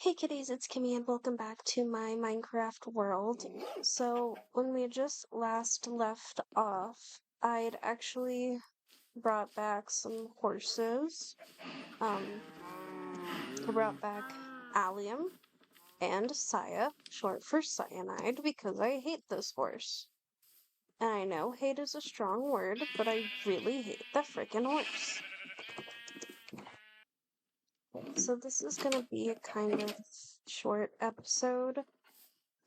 Hey kitties, it's Kimmie and welcome back to my Minecraft world. So, when we just last left off, I'd actually brought back some horses. I brought back Allium and Saya, short for Cyanide, because I hate this horse. And I know hate is a strong word, but I really hate the frickin' horse. So this is gonna be a kind of short episode.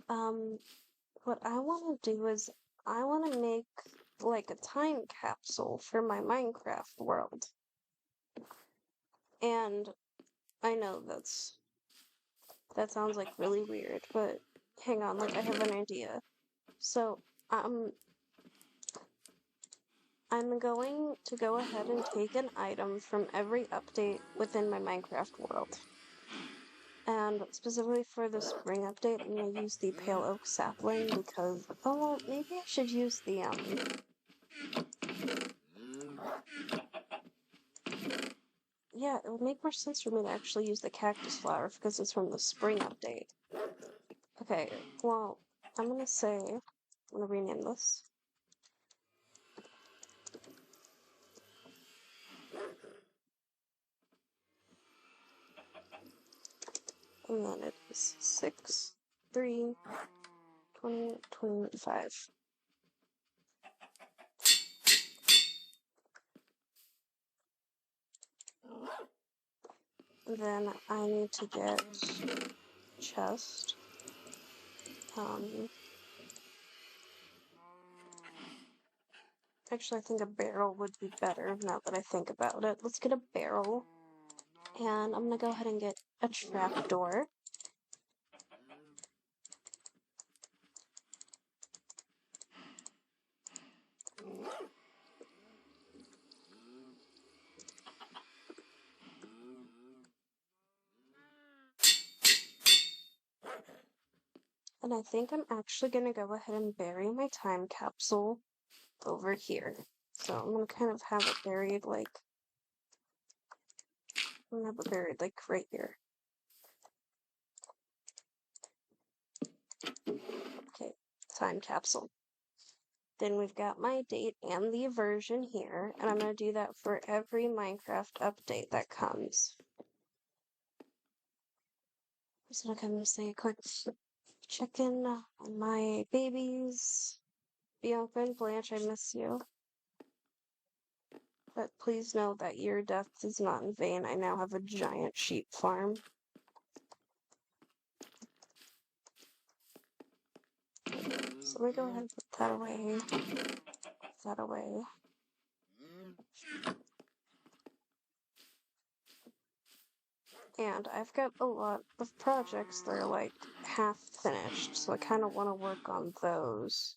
What I want to do is I want to make like a time capsule for my Minecraft world. And I know that sounds like really weird, but hang on, like I have an idea. So, I'm going to go ahead and take an item from every update within my Minecraft world. And specifically for the spring update, I'm going to use the pale oak sapling because, oh, maybe I should use the, yeah, it would make more sense for me to actually use the cactus flower because it's from the spring update. Okay, well, I'm gonna rename this. And then it is 6/3/2025. Then I need to get chest. Actually, I think a barrel would be better now that I think about it. Let's get a barrel. And I'm gonna go ahead and get a trapdoor. And I think I'm actually gonna go ahead and bury my time capsule over here. So I'm gonna kind of have it buried like right here. Okay, time capsule. Then we've got my date and the version here, and I'm gonna do that for every Minecraft update that comes. Just gonna come and say a quick check in on my babies. Bianca and Blanche, I miss you. But please know that your death is not in vain. I now have a giant sheep farm. So let me go ahead and put that away. Put that away. And I've got a lot of projects that are like half finished, so I kind of want to work on those.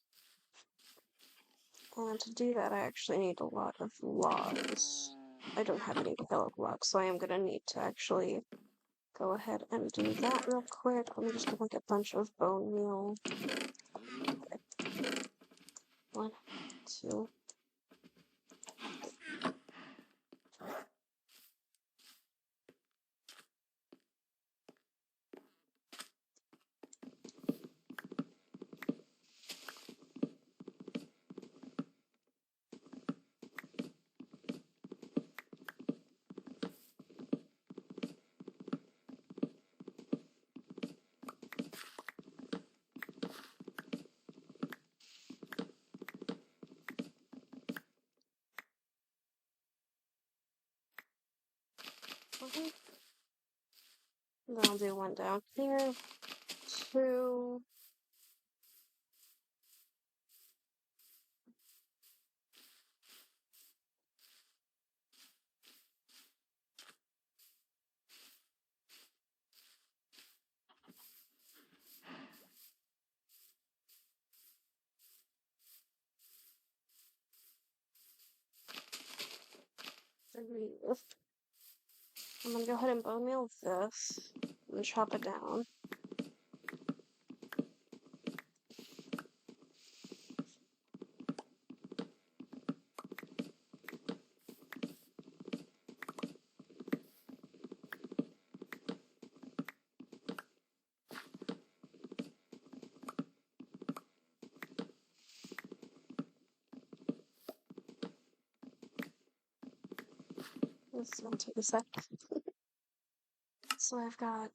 And to do that, I actually need a lot of logs. I don't have any pellet logs, so I am going to need to actually go ahead and do that real quick. Let me just get like a bunch of bone meal. Okay. 1, 2. Then I'll do one down here. 2. I'm gonna go ahead and bone meal this and chop it down. this is gonna take a sec. So I've got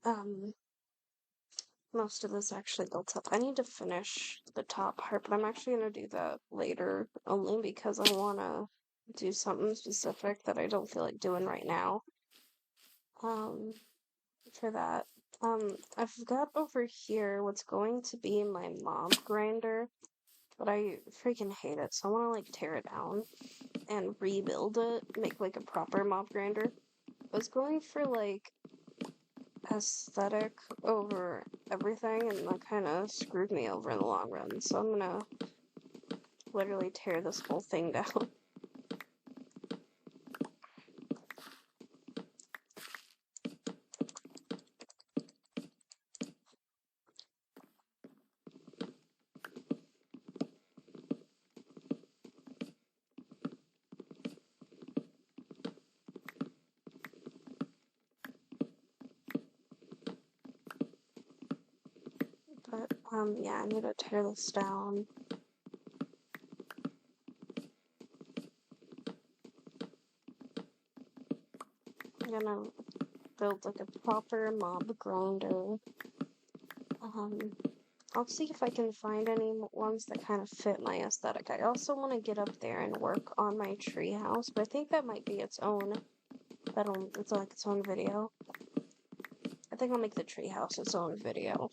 most of this actually built up. I need to finish the top part, but I'm actually gonna do that later, only because I wanna do something specific that I don't feel like doing right now. For that. I've got over here what's going to be my mob grinder, but I freaking hate it, so I wanna like tear it down and rebuild it, make like a proper mob grinder. I was going for like aesthetic over everything, and that kind of screwed me over in the long run, so I'm gonna literally tear this whole thing down. But, yeah, I need to tear this down. I'm gonna build like a proper mob grinder. I'll see if I can find any ones that kind of fit my aesthetic. I also want to get up there and work on my treehouse, but I think that might be its own. It's like its own video. I think I'll make the treehouse its own video.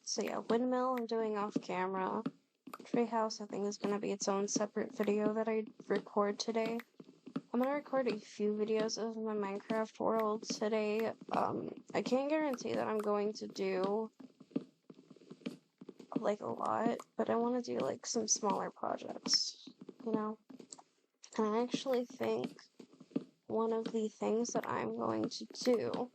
So yeah, windmill I'm doing off camera. Treehouse I think is gonna be its own separate video that I record today. I'm gonna record a few videos of my Minecraft world today. I can't guarantee that I'm going to do like a lot, but I want to do like some smaller projects, you know? And I actually think one of the things that I'm going to do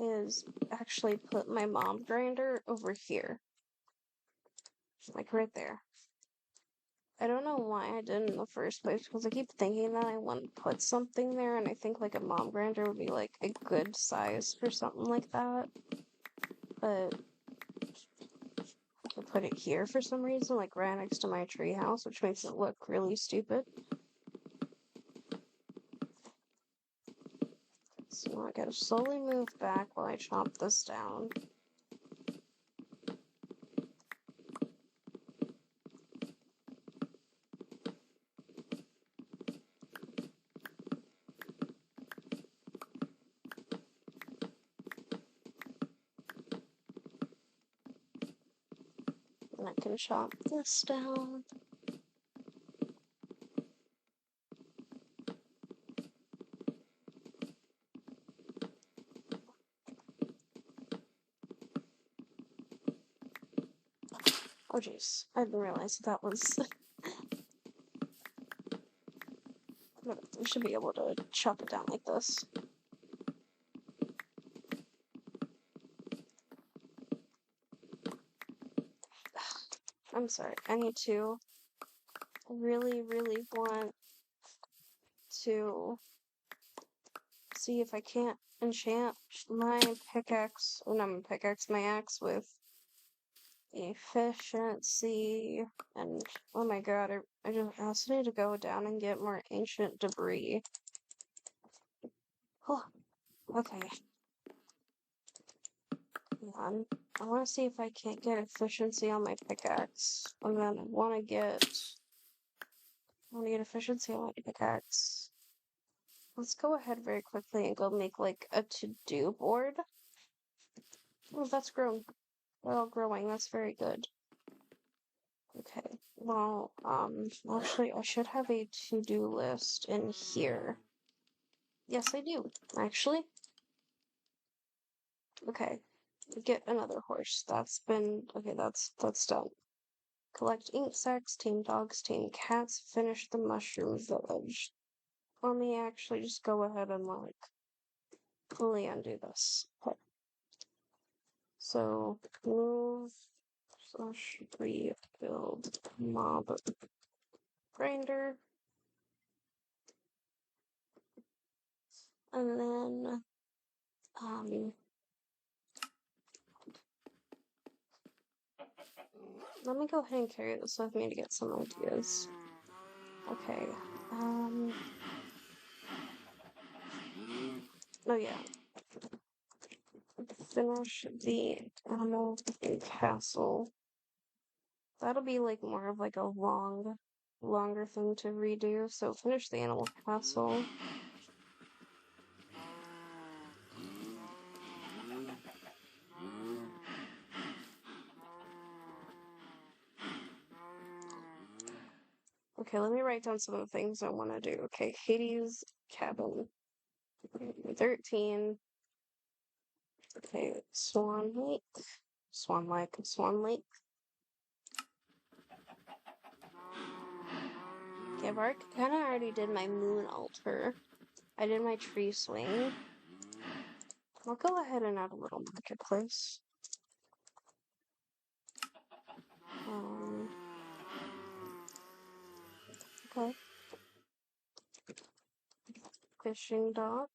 is actually put my mob grinder over here. Like right there. I don't know why I didn't in the first place, because I keep thinking that I want to put something there, and I think like a mob grinder would be like a good size for something like that. But I put it here for some reason, like right next to my treehouse, which makes it look really stupid. So I gotta slowly move back while I chop this down. And I can chop this down. Oh jeez, I didn't realize that was... We should be able to chop it down like this. I'm sorry, I need to really want to see if I can't enchant my pickaxe, or not my pickaxe, my axe with efficiency, and oh my god, I also need to go down and get more ancient debris. Oh, okay. Hang on. I want to see if I can't get efficiency on my pickaxe, and then I want to get efficiency on my pickaxe. Let's go ahead very quickly and go make like a to-do board. Oh, that's grown. They're all growing. That's very good. Okay. Well, actually, I should have a to-do list in here. Yes, I do, actually. Okay. Get another horse. Okay, that's done. Collect ink sacks, tame dogs, tame cats, finish the mushroom village. Let me actually just go ahead and, like, fully undo this. Okay. So, move / rebuild mob grinder. And then Let me go ahead and carry this with me to get some ideas. Okay, oh yeah. Finish the animal castle. That'll be like more of like a longer thing to redo. So finish the animal castle. Okay, let me write down some of the things I want to do. Okay, Hades cabin. 13. Okay, Swan Lake. Swan Lake. Swan Lake. Okay, I've kind of already did my moon altar. I did my tree swing. I'll go ahead and add a little marketplace. Okay. Fishing dock.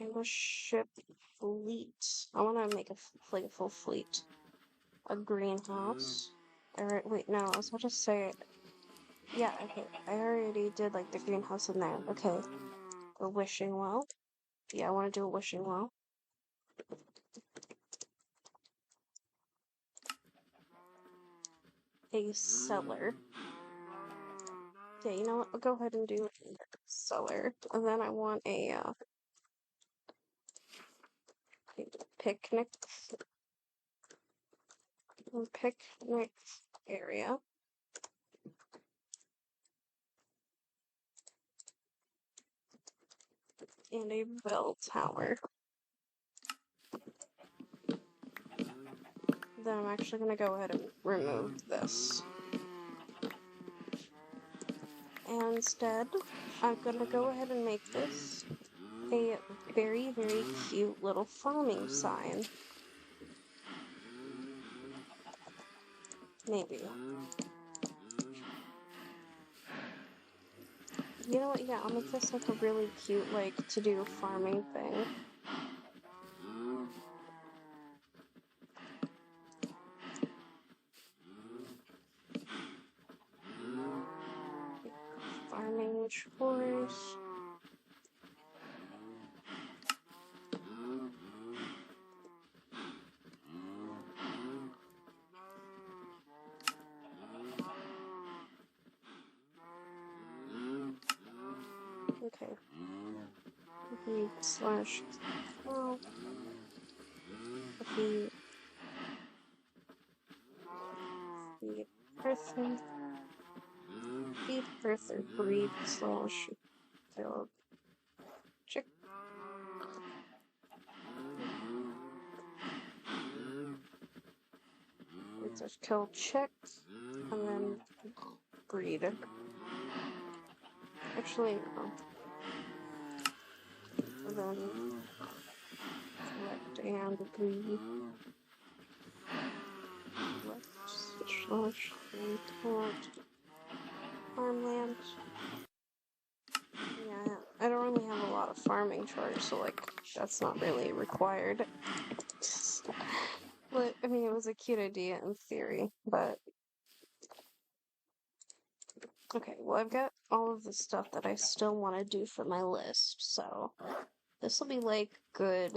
And a ship fleet. I want to make a full fleet. A greenhouse. Alright, wait, no, I was about to say it. Yeah, okay. I already did like the greenhouse in there. Okay. A wishing well. Yeah, I want to do a wishing well. A cellar. Okay, you know what? I'll go ahead and do a cellar. And then I want a picnic area. And a bell tower. Then I'm actually going to go ahead and remove this. And instead, I'm going to go ahead and make this a very, very cute little farming sign. Maybe. You know what? Yeah, I'll make this like a really cute, like, to do farming thing. Farming chores. Okay. Slash. Well. Feed person. Feed person. Breed slash. Build. Chick. Just kill chicks. And then breed. Actually, no. And then collect and breed. Slash farmland. Yeah, I don't really have a lot of farming chores, so like that's not really required. But I mean, it was a cute idea in theory, but okay. Well, I've got all of the stuff that I still want to do for my list, so this will be like good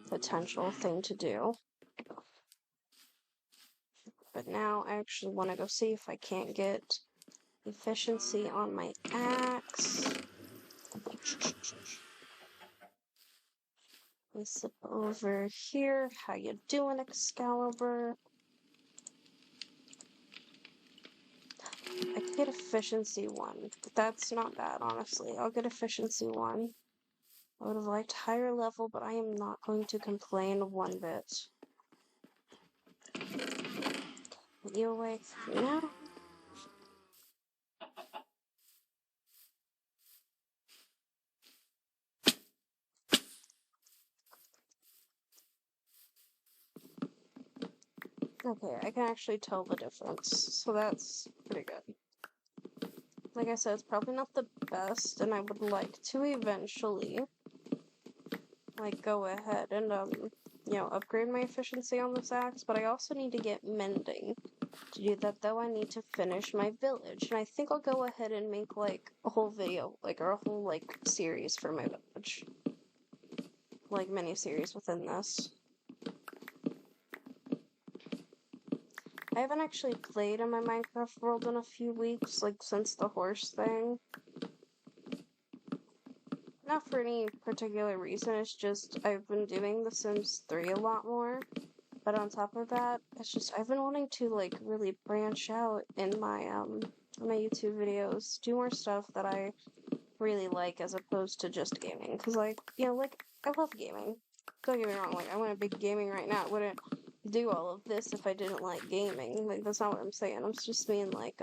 potential thing to do. But now I actually want to go see if I can't get efficiency on my axe. Let's slip over here. How you doing, Excalibur? I could get efficiency 1. That's not bad, honestly. I'll get efficiency 1. I would have liked higher level, but I am not going to complain one bit. Get you away from now. Okay, I can actually tell the difference, so that's pretty good. Like I said, it's probably not the best, and I would like to eventually like, go ahead and, you know, upgrade my efficiency on this axe, but I also need to get mending. To do that, though, I need to finish my village, and I think I'll go ahead and make, like, a whole video, like, or a whole, like, series for my village. Like, mini-series within this. I haven't actually played in my Minecraft world in a few weeks, like, since the horse thing. Not for any particular reason, it's just I've been doing The Sims 3 a lot more. But on top of that, it's just I've been wanting to, like, really branch out in my YouTube videos, do more stuff that I really like as opposed to just gaming. Because, like, you know, like, I love gaming. Don't get me wrong, like, I wouldn't be gaming right now. I wouldn't do all of this if I didn't like gaming. Like, that's not what I'm saying. I'm just mean, like,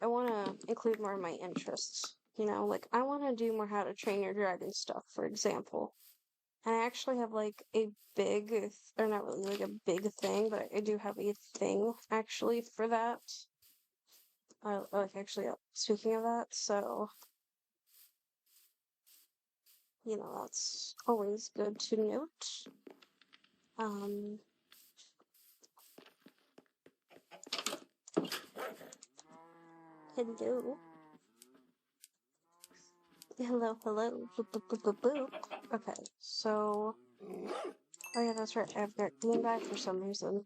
I want to include more of my interests. You know, like, I want to do more How to Train Your Dragon stuff, for example. And I actually have, like, a big, or not really, like, a big thing, but I do have a thing, actually, for that. Actually, speaking of that, so, you know, that's always good to note. Hello. Hello, hello. Boop. Okay, so, oh yeah, that's right, I've got beanbag for some reason.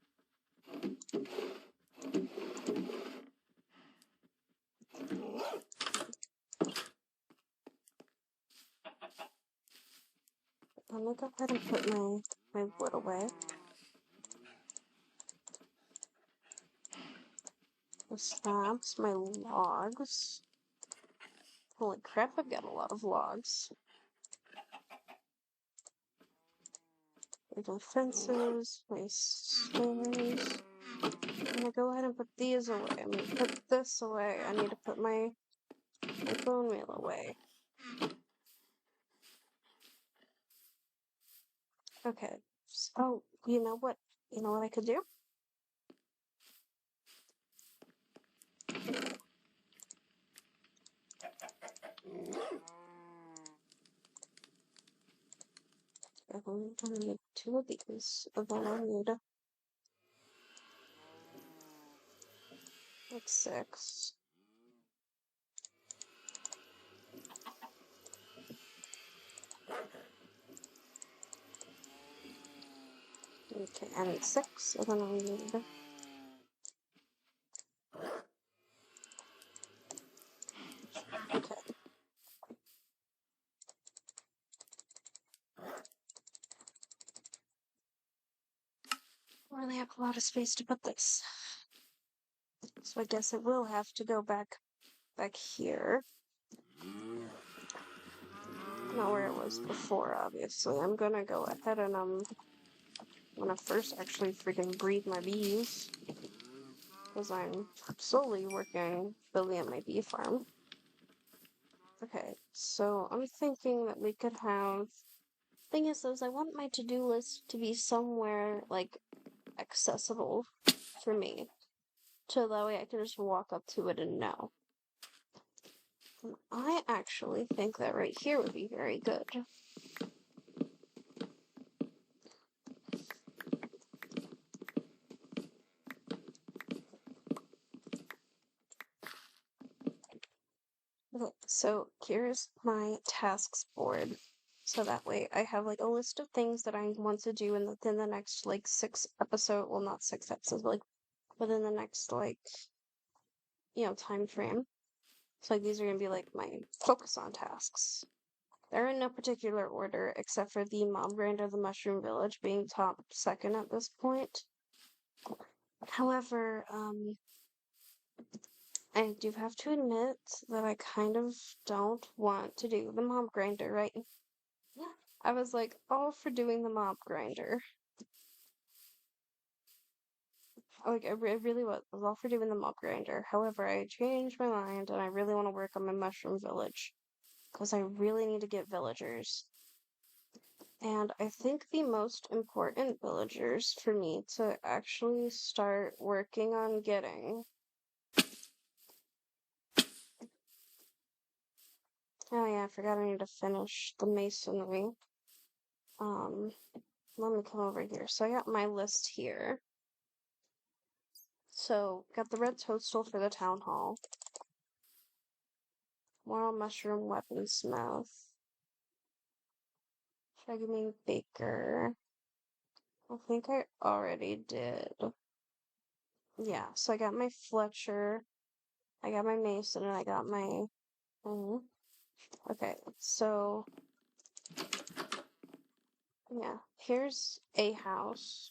I'm gonna go ahead and put my wood away. The slabs, my logs. Holy crap, I've got a lot of logs. Little fences, my stairs. I'm gonna go ahead and put these away. I'm gonna put this away. I need to put my bone meal away. Okay. So, you know what? You know what I could do? I'm gonna make 2 of these, and then I need like 6. Okay, I need 6, and then I need okay. I really have a lot of space to put this. So I guess it will have to go back here. Not where it was before, obviously. I'm gonna go ahead and I'm gonna first actually freaking breed my bees. Because I'm slowly building up my bee farm. Okay, so I'm thinking that we could have thing is I want my to-do list to be somewhere like accessible for me. So that way I can just walk up to it and know. And I actually think that right here would be very good. Okay, so here's my tasks board. So that way I have like a list of things that I want to do within the next like 6 episodes, well not 6 episodes, but like within the next like, you know, time frame. So like these are gonna be like my focus on tasks. They're in no particular order except for the mob grind of the Mushroom Village being top 2nd at this point. However, I do have to admit that I kind of don't want to do the mob grinder, right? Yeah. I was like all for doing the mob grinder. Like, I really was all for doing the mob grinder. However, I changed my mind and I really want to work on my Mushroom Village. Because I really need to get villagers. And I think the most important villagers for me to actually start working on getting Oh yeah, I forgot I need to finish the masonry. Let me come over here. So I got my list here. So, got the red toadstool for the town hall. Moral mushroom weaponsmith. Shaggy baker. I think I already did. Yeah, so I got my Fletcher, I got my mason, and I got my... Okay, so... Yeah, here's a house.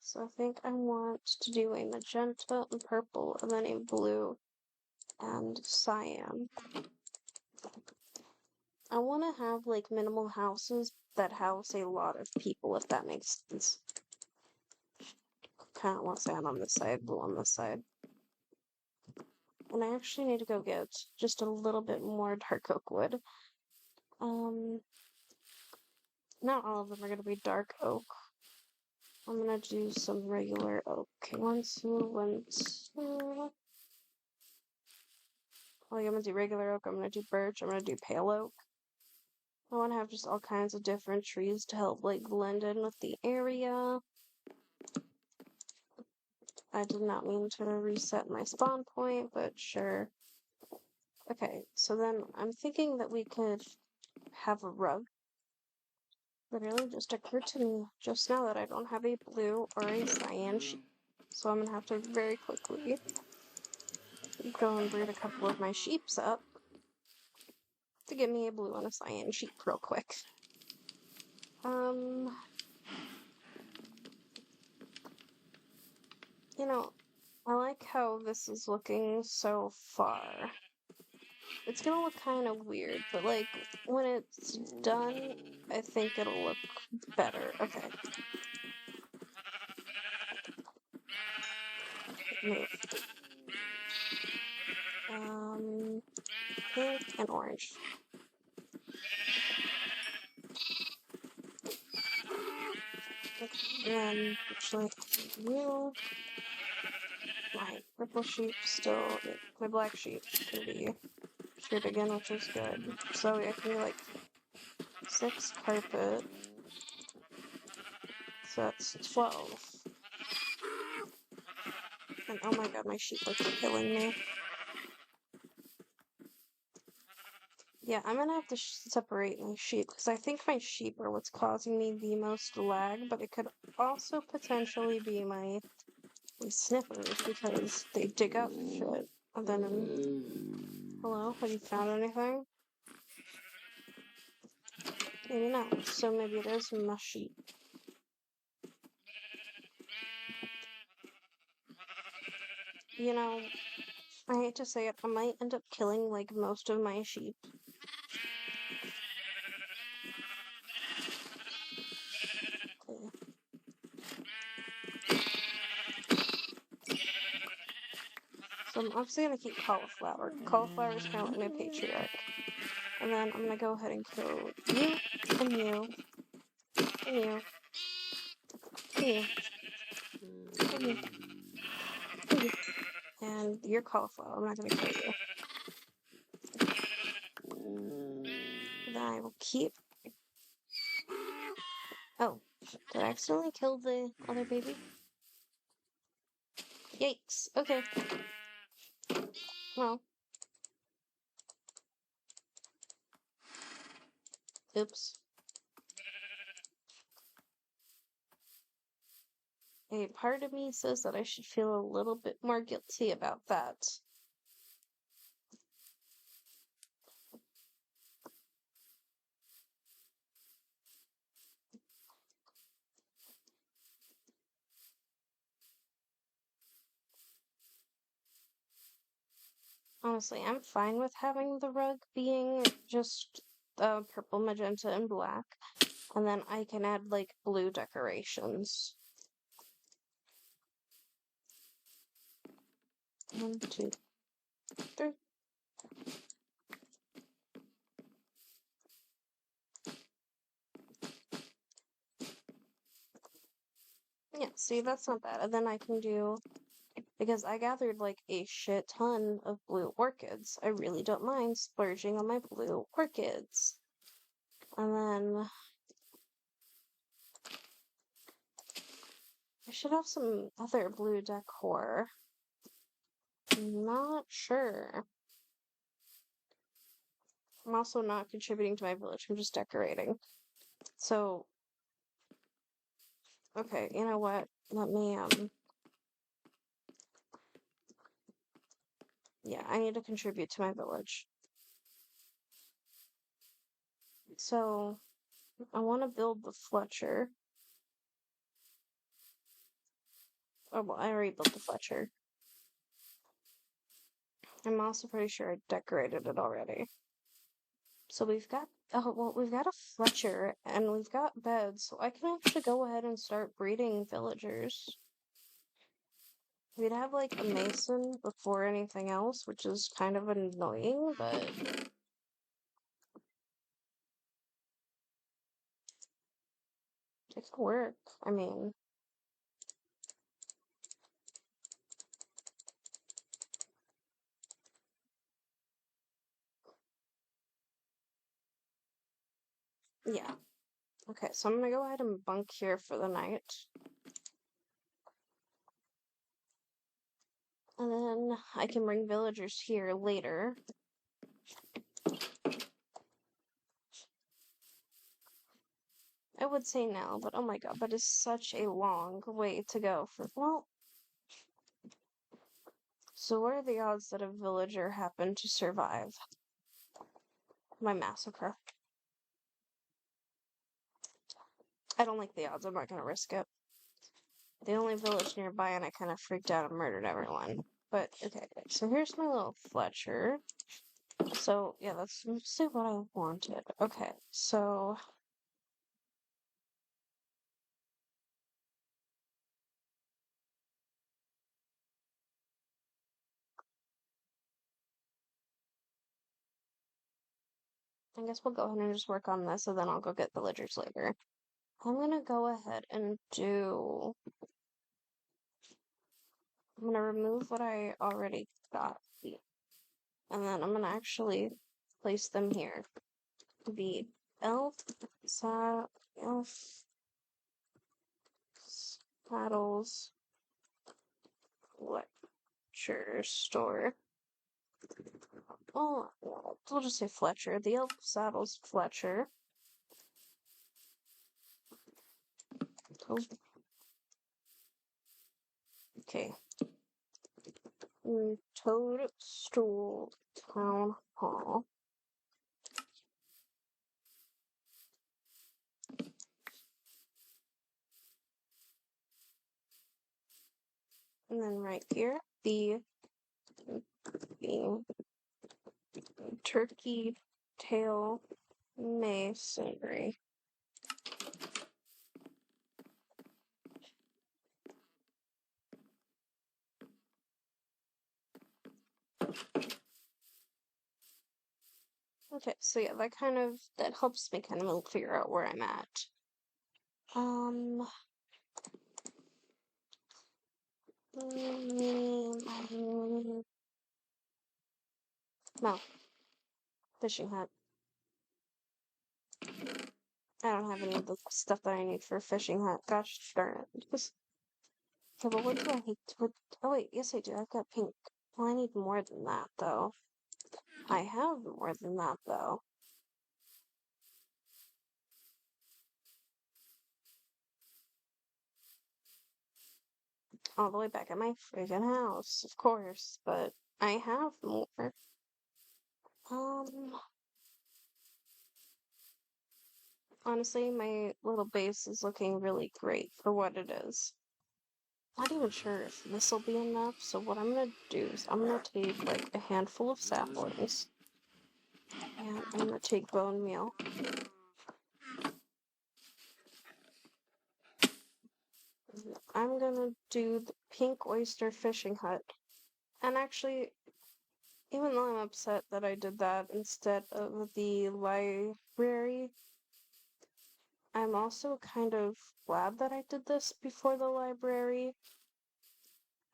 So I think I want to do a magenta and purple, and then a blue and cyan. I want to have, like, minimal houses that house a lot of people, if that makes sense. Kind of want sand on this side, blue on this side. And I actually need to go get just a little bit more dark oak wood. Not all of them are going to be dark oak. I'm going to do some regular oak. Okay, 1, 2, 1, 2. Like, I'm going to do regular oak, I'm going to do birch, I'm going to do pale oak. I want to have just all kinds of different trees to help, like, blend in with the area. I did not mean to reset my spawn point, but sure. Okay, so then I'm thinking that we could have a rug. Literally just occurred to me just now that I don't have a blue or a cyan sheep. So I'm gonna have to very quickly go and breed a couple of my sheeps up to get me a blue and a cyan sheep real quick. You know, I like how this is looking so far. It's gonna look kind of weird, but like, when it's done, I think it'll look better. Okay. Move. Pink and orange. And actually, you, my purple sheep still, my black sheep can be sheared again, which is good. So I can do like 6 carpet. So that's 12. And oh my god, my sheep are killing me. Yeah, I'm gonna have to separate my sheep, because I think my sheep are what's causing me the most lag, but it could also potentially be my sniffers, because they dig up shit. And then, hello, have you found anything? Maybe not, so maybe it is my sheep. You know, I hate to say it, I might end up killing, like, most of my sheep. So I'm obviously gonna keep cauliflower. Cauliflower is kind of like my patriarch. And then I'm gonna go ahead and kill you, and you, and you, and you, and you, and you. And you're cauliflower, I'm not gonna kill you. Then I will keep... Oh, did I accidentally kill the other baby? Yikes, okay. Well. Oops. A part of me says that I should feel a little bit more guilty about that. Honestly, I'm fine with having the rug being just purple, magenta, and black. And then I can add, like, blue decorations. 1, 2, 3. see, that's not bad. And then I can do, because I gathered like a shit ton of blue orchids. I really don't mind splurging on my blue orchids. And then I should have some other blue decor. Not sure. I'm also not contributing to my village, I'm just decorating. So, okay, you know what? Let me, yeah, I need to contribute to my village. So, I want to build the Fletcher. Oh, well, I already built the Fletcher. I'm also pretty sure I decorated it already. So we've got, oh, well, we've got a Fletcher, and we've got beds, so I can actually go ahead and start breeding villagers. We'd have, like, a mason before anything else, which is kind of annoying, but it can work. I mean, yeah. Okay, so I'm gonna go ahead and bunk here for the night. And then I can bring villagers here later. I would say now, but oh my god, that is such a long way to go for, well, so what are the odds that a villager happened to survive my massacre? I don't like the odds, I'm not gonna risk it. The only village nearby and I kind of freaked out and murdered everyone. But, okay, so here's my little Fletcher. So, yeah, that's mostly what I wanted. Okay, so I guess we'll go ahead and just work on this, and then I'll go get villagers later. I'm gonna go ahead and I'm gonna remove what I already got, and then I'm gonna actually place them here. The elf saddles lecture store. Oh, we'll just say Fletcher. The elf saddles Fletcher. Okay. Toadstool Town Hall. And then right here, the turkey tail masonry. Okay, so yeah, that helps me kind of figure out where I'm at. No, fishing hut. I don't have any of the stuff that I need for a fishing hut. Gosh darn it. Okay, but what do I need? Oh wait, yes I do. I've got pink. Well, I need more than that, though. I have more than that, though. All the way back at my friggin' house, of course, but I have more. Honestly, my little base is looking really great for what it is. Not even sure if this will be enough, so what I'm gonna do is I'm gonna take like a handful of saplings, and I'm gonna take bone meal. I'm gonna do the pink oyster fishing hut. And actually, even though I'm upset that I did that instead of the library, I'm also kind of glad that I did this before the library,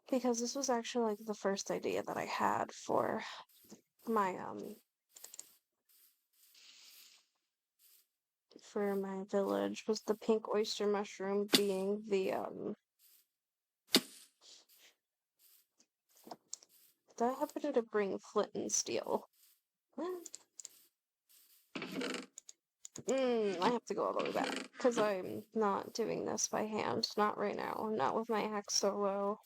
because this was actually like the first idea that I had for my village, was the pink oyster mushroom being the did I happen to bring flint and steel? I have to go all the way back, because I'm not doing this by hand. Not right now. Not with my axe so low.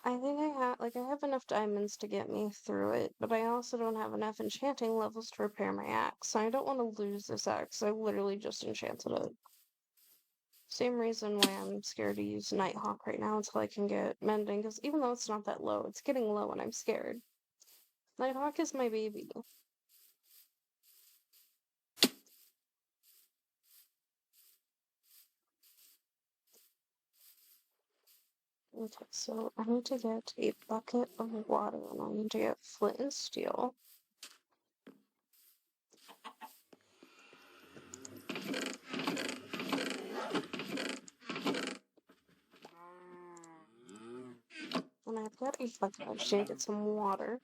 I think I have enough diamonds to get me through it, but I also don't have enough enchanting levels to repair my axe. I don't want to lose this axe. I literally just enchanted it. Same reason why I'm scared to use Nighthawk right now until I can get mending, because even though it's not that low, it's getting low and I'm scared. Nighthawk is my baby. Okay, so I need to get a bucket of water and I need to get flint and steel. And I've got a bucket. I just need to get some water.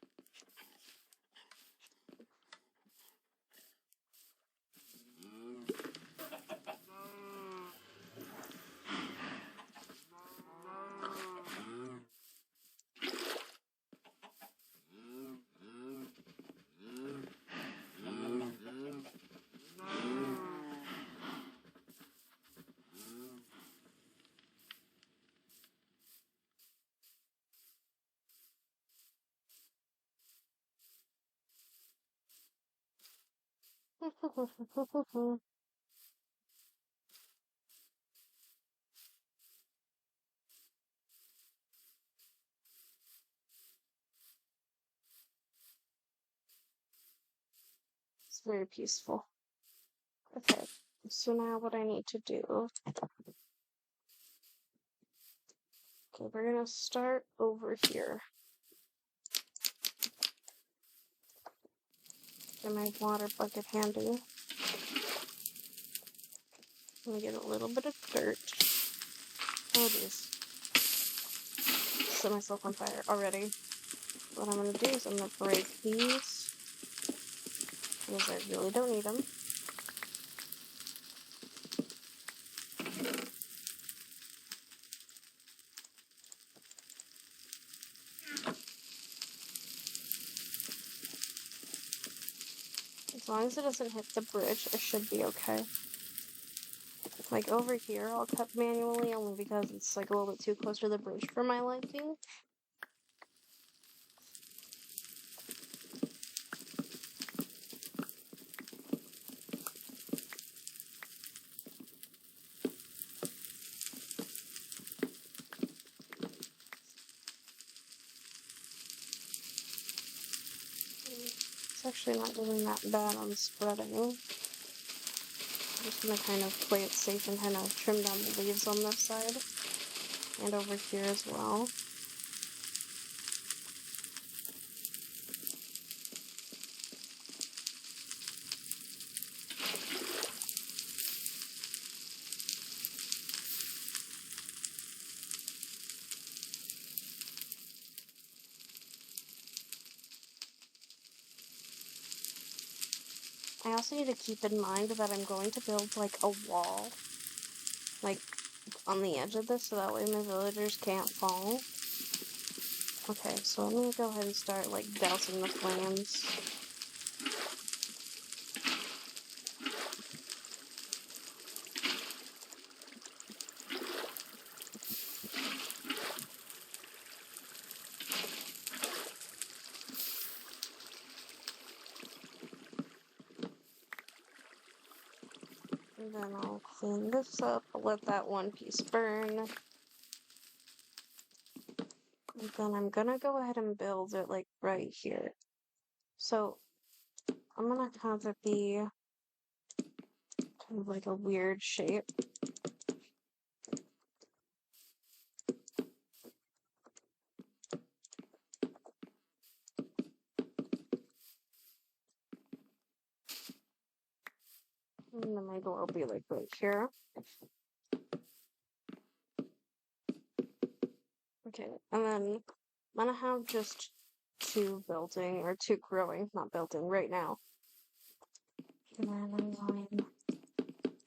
It's very peaceful. Okay, so now what I need to do. Okay, we're gonna start over here. Get my water bucket handy. I'm gonna get a little bit of dirt. Oh, geez. Set myself on fire already. What I'm gonna do is I'm gonna break these, because I really don't need them. As long as it doesn't hit the bridge, it should be okay. Like over here, I'll cut manually only because it's like a little bit too close to the bridge for my liking. It's actually not doing that bad on spreading. I'm just gonna kind of play it safe and kind of trim down the leaves on this side. And over here as well. I also need to keep in mind that I'm going to build like a wall, like on the edge of this, so that way my villagers can't fall. Okay, so let me go ahead and start like dousing the flames. And then I'll clean this up, let that one piece burn. And then I'm gonna go ahead and build it like right here. So I'm gonna have it be kind of like a weird shape. and then my door will be like right here. Okay, and then I'm gonna have just two growing, not building right now. And then I'm going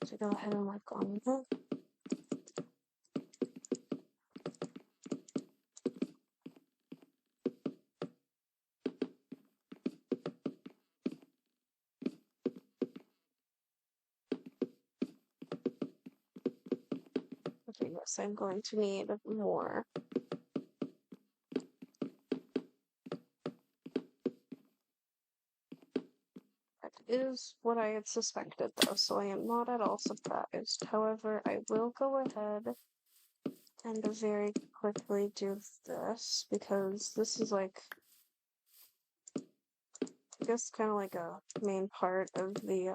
to go ahead and work on that. Okay, yes, I'm going to need more. That is what I had suspected, though, so I am not at all surprised. However, I will go ahead and very quickly do this, because this is like, I guess, kind of like a main part of the,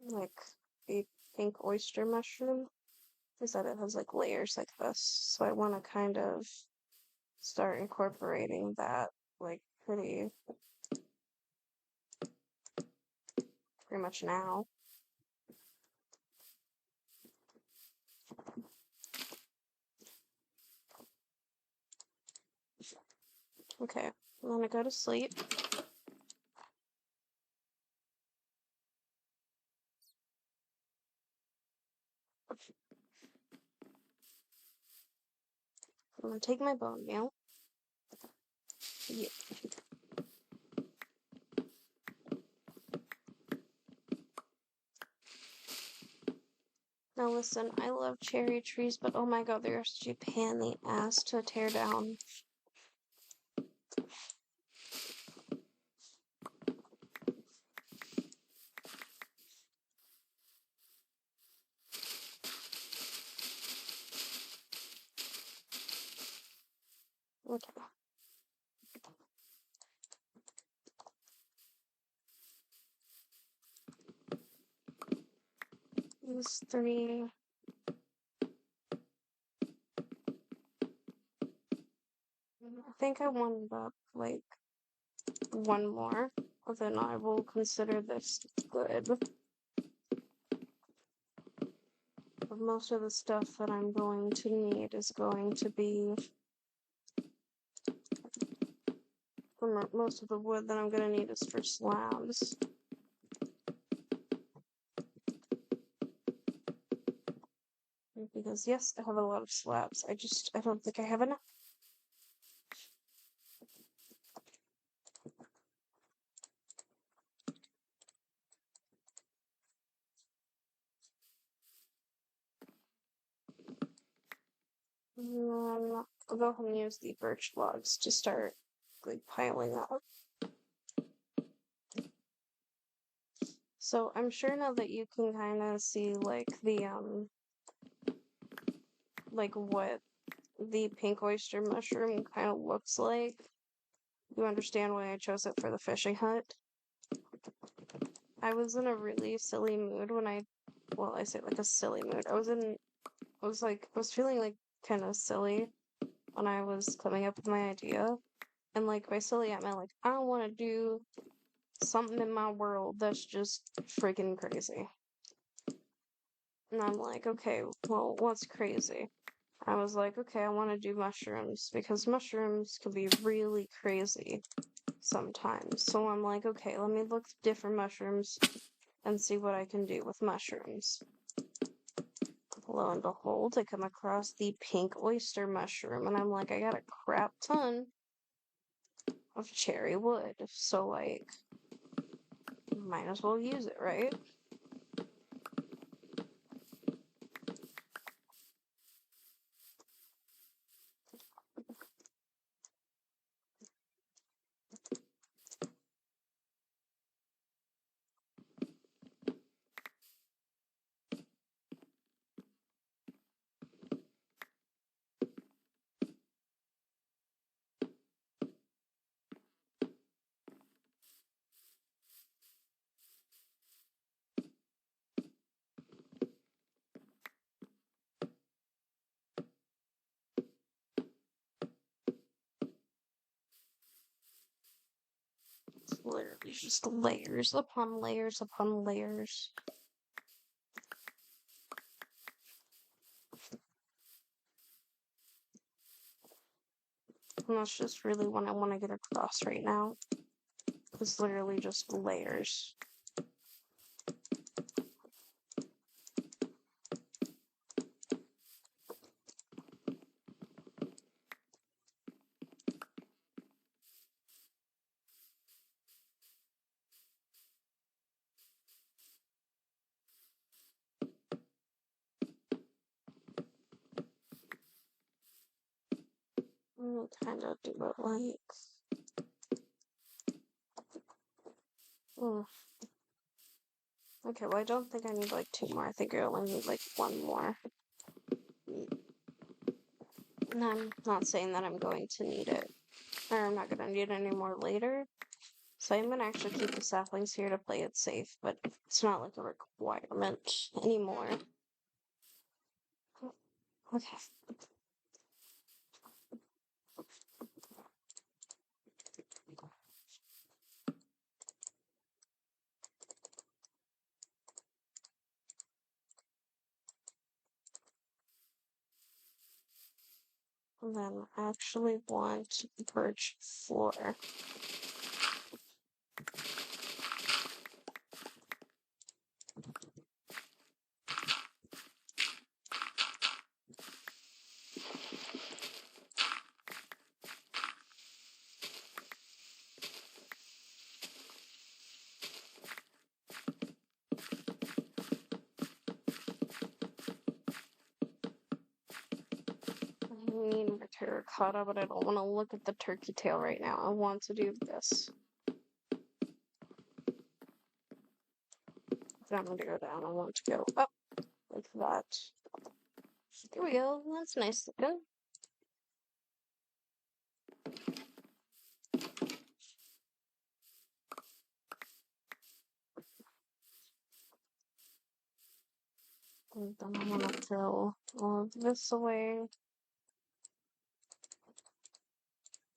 like, a pink oyster mushroom, is that it has, like, layers like this, so I want to kind of start incorporating that, like, pretty much now. Okay, I'm gonna go to sleep. I'm gonna take my bone meal. Yeah. Now listen, I love cherry trees, but oh my god, they're such a pain in the ass to tear down. Okay. These three. I think I wanted up like one more, then I will consider this good. But most of the stuff that I'm going to need is going to be from most of the wood that I'm going to need is for slabs. Because yes, I have a lot of slabs. I don't think I have enough. I'll go ahead and use the birch logs to start like piling up. So I'm sure now that you can kind of see like the like what the pink oyster mushroom kind of looks like. You understand why I chose it for the fishing hut. I was in a really silly mood when well, I say like a silly mood. I was feeling like kind of silly when I was coming up with my idea. And like by silly, I meant like, I want to do something in my world that's just freaking crazy. And I'm like, okay, well, what's crazy? I was like, okay, I want to do mushrooms because mushrooms can be really crazy sometimes. So I'm like, okay, let me look at different mushrooms and see what I can do with mushrooms. Lo and behold, I come across the pink oyster mushroom, and I'm like, I got a crap ton of cherry wood, so like, might as well use it, right? Literally just layers upon layers upon layers. And that's just really what I want to get across right now. It's literally just layers. Kind of do it like. Okay, well, I don't think I need like 2 more. I think I only need like 1 more. And I'm not saying that I'm going to need it, or I'm not going to need it anymore later. So I'm going to actually keep the saplings here to play it safe, but it's not like a requirement anymore. Okay. And then I actually want birch floor. I need more terracotta, but I don't want to look at the turkey tail right now. I want to do this. But I'm going to go down. I want to go up like that. There we go. That's nice looking. And then I'm going to throw all of this away.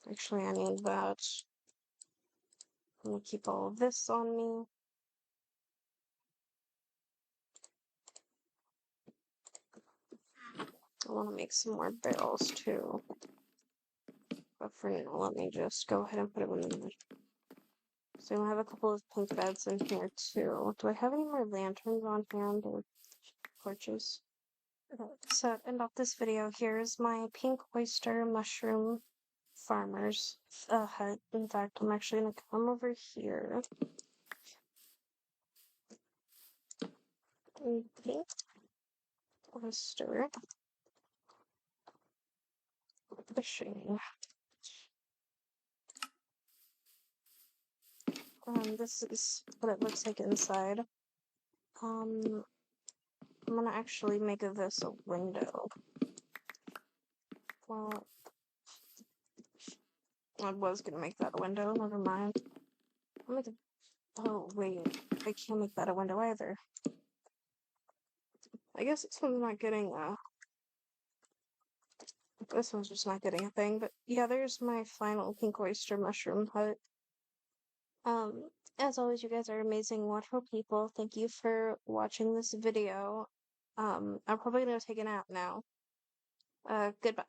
Actually, I need that. I'm going to keep all of this on me. I want to make some more barrels too. But for now, let me just go ahead and put them in the... So I have a couple of pink beds in here too. Do I have any more lanterns on hand or torches? Okay, so to end off this video, here's my pink oyster mushroom farmer's hut. In fact, I'm actually going to come over here. Pink oyster fishing. This is what it looks like inside. I'm gonna actually make this a window. Well, I was gonna make that a window, never mind. I'll make oh, wait, I can't make that a window either. I guess this one's not getting this one's just not getting a thing, but yeah, there's my final pink oyster mushroom hut. As always, you guys are amazing, wonderful people. Thank you for watching this video. I'm probably gonna take a nap now. Goodbye.